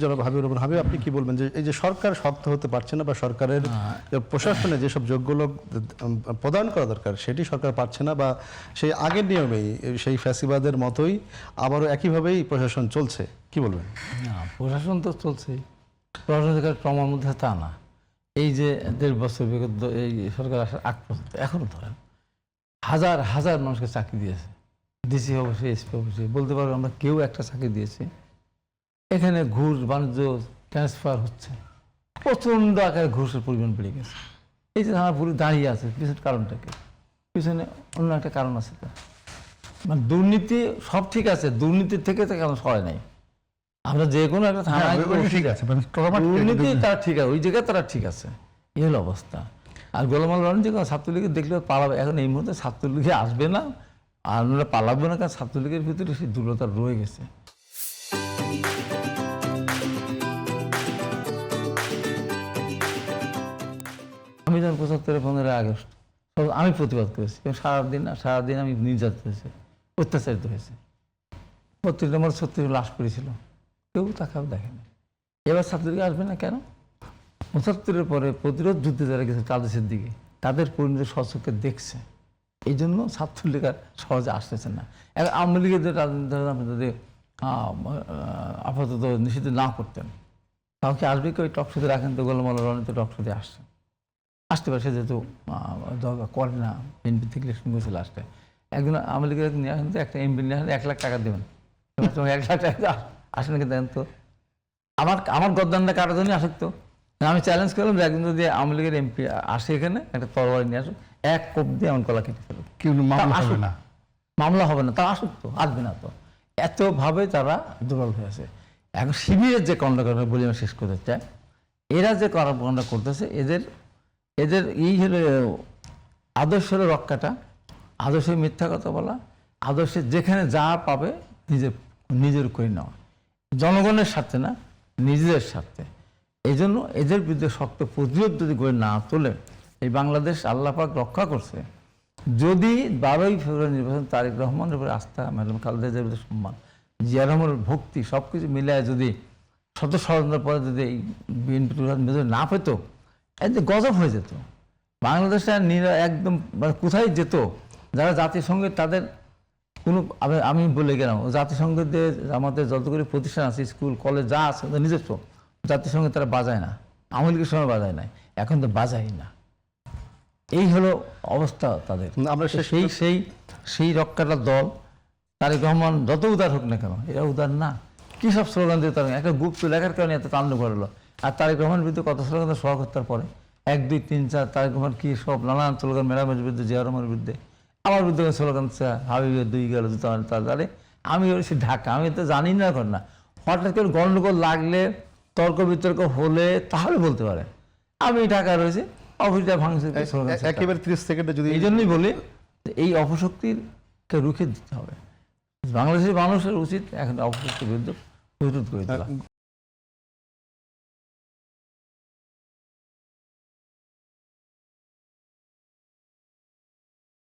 জনাব হাবিবুর রহমান হাবিব, আপনি কি বলবেন যে এই যে সরকার শক্ত হতে পারছে না বা সরকারের প্রশাসনে যেসব যোগ্য লোক প্রদান করা দরকার সেটি সরকার পাচ্ছে না, বা সেই আগের নিয়মেই সেই ফ্যাসিবাদের মতোই আবারও একইভাবেই প্রশাসন চলছে, কি বলবেন? না, প্রশাসন তো চলছেই, প্রশাসন ক্রমার মধ্যে তা না। এই যে 1.5 বছর বিগত এই সরকার আসার আগ পর্যন্ত এখনো ধরেন হাজার হাজার মানুষকে চাকরি দিয়েছে, ডিসি অবশ্যই, এসপি অবশ্যই, বলতে পারবো আমরা কেউ একটা চাকরি দিয়েছি। এখানে ঘুষ বাণিজ্য ট্রান্সফার হচ্ছে, প্রচণ্ড আকারে ঘুষের পরিমাণ বেড়ে গেছে। এই যে থানা পুলিশ দাঁড়িয়ে আছে, পিছনের কারণটাকে, পিছনে অন্য একটা কারণ আছে। মানে দুর্নীতি সব ঠিক আছে, দুর্নীতির থেকে তো কেন সরে নাই। আমরা যে কোনো একটা থানায় ঠিক আছে, দুর্নীতি তারা ঠিক আছে, ওই জায়গায় তারা ঠিক আছে, এই হলো অবস্থা। আর গোলমাল রণজি ছাত্রলীগের দেখলে পালাবে, এখন এই মুহূর্তে ছাত্রলীগে আসবে না, আর ওরা পালাবে না, কারণ ছাত্রলীগের ভিতরে সেই দুর্বলতা রয়ে গেছে। আমি যখন 75-এর 15 আগস্ট আমি প্রতিবাদ করেছি, এবং সারাদিন আমি নির্যাতিত হয়েছি, অত্যাচারিত হয়েছে। 32 নম্বর 36 লাশ করেছিল, কেউ তাকাও দেখেনি। এবার ছাত্রলীগ আসবে না কেন? 75-এর পরে প্রতিরোধ যুদ্ধে যারা গেছে তাদের দিকে, তাদের পরিণতি স্বচক্ষে দেখছে, এই জন্য ছাত্রলীগ আর সহজে আসতেছে না। এখন আওয়ামী লীগের যদি আপাতত নিষিদ্ধ না করতেন, কাউকে আসবে কি? ওই টকশোতে রাখেন তো, গোলমাল রণিত টকশোতে আসতে পারে, সে যেহেতু করে না, বিএনপি থেকে ইলেকশন করেছে লাস্টে। একজন আওয়ামী লীগের নিয়ে আসেন তো, একটা এমপি নিয়ে আসেন, 1 লাখ টাকা দেবেন, তোমার 1 লাখ টাকা আসে নাকি দেন তো। আমার গদ্দানটা কাটার জন্যই আসক্ত। আমি চ্যালেঞ্জ করলাম যে একজন যদি আওয়ামী লীগের এমপি আসে এখানে, একটা তরবারি নিয়ে আসুক, 1 কোপ দিয়ে আমার গলা কেটে ফেলবে, মামলা হবে না, তারা আসুক তো, আসবে না তো। এতভাবে তারা দুর্বল হয়ে আছে। এখন শিবিরের যে কর্মকাণ্ড বলে আমি শেষ করতে চাই, এরা যে কর্মকাণ্ড করতেছে, এদের এই হলো আদর্শের রক্ষাটা, আদর্শে মিথ্যা কথা বলা, আদর্শে যেখানে যা পাবে নিজের করে নেওয়া, জনগণের স্বার্থে না, নিজেদের স্বার্থে। এই জন্য এদের বিরুদ্ধে শক্ত প্রতিরোধ যদি গড়ে না তোলে, এই বাংলাদেশ আল্লাহ পাক রক্ষা করছে। যদি 12ই ফেব্রুয়ারি নির্বাচন তারেক রহমানের উপরে আস্থা, ম্যাডাম খালেদা জিয়ার প্রতি সম্মান, জিয়া রহমানের ভক্তি, সব কিছু মিলায় যদি শত ষড়যন্ত্রের পরে যদি এই বিএনপি না পেত, এতে গজব হয়ে যেত। বাংলাদেশটা একদম কোথায় যেত, যারা জাতিসংঘের তাদের কোনো, আমি বলে গেলাম, জাতিসংঘের আমাদের যতগুলি প্রতিষ্ঠান আছে, স্কুল কলেজ যা আছে নিজস্ব, জাতিসংঘে তারা বাজায় না, আওয়ামী লীগের সময় বাজায় নাই, এখন তো বাজাই না। এই হলো অবস্থা তাদের। আমরা সেই রক্ষাটার দল তারেক রহমান যত উদার হোক না কেন, এরা উদার না। কী সব স্লোগান দিয়ে তারা একটা গুপ্ত লেখার কারণে এত তাণ্ডব করলো। আর তারেক রহমানের বিরুদ্ধে কত স্লোগান সহকর্তার পরে 1, 2, 3, 4 তারেক রহমান কী সব নানান স্লোগান, মেরামের বিরুদ্ধে, জিয়া রহমানের বিরুদ্ধে, আমার বিরুদ্ধে স্লোগান, হাবিবের 2 গেল তাহলে আমি হচ্ছে ঢাকা, আমি তো জানি না এখন না, হঠাৎ করে গণ্ডগোল লাগলে, তর্ক বিতর্ক হলে তাহলে বলতে পারে আমি ঢাকা রয়েছে, অফিসটা ভাঙছে, একেবারে 30 সেকেন্ডে যদি। এই জন্যই বলি এই অপশক্তিকে রুখে দিতে হবে। বাংলাদেশের মানুষের উচিত এখন অপশক্তির বিরুদ্ধে প্রতিরোধ করে দেওয়া।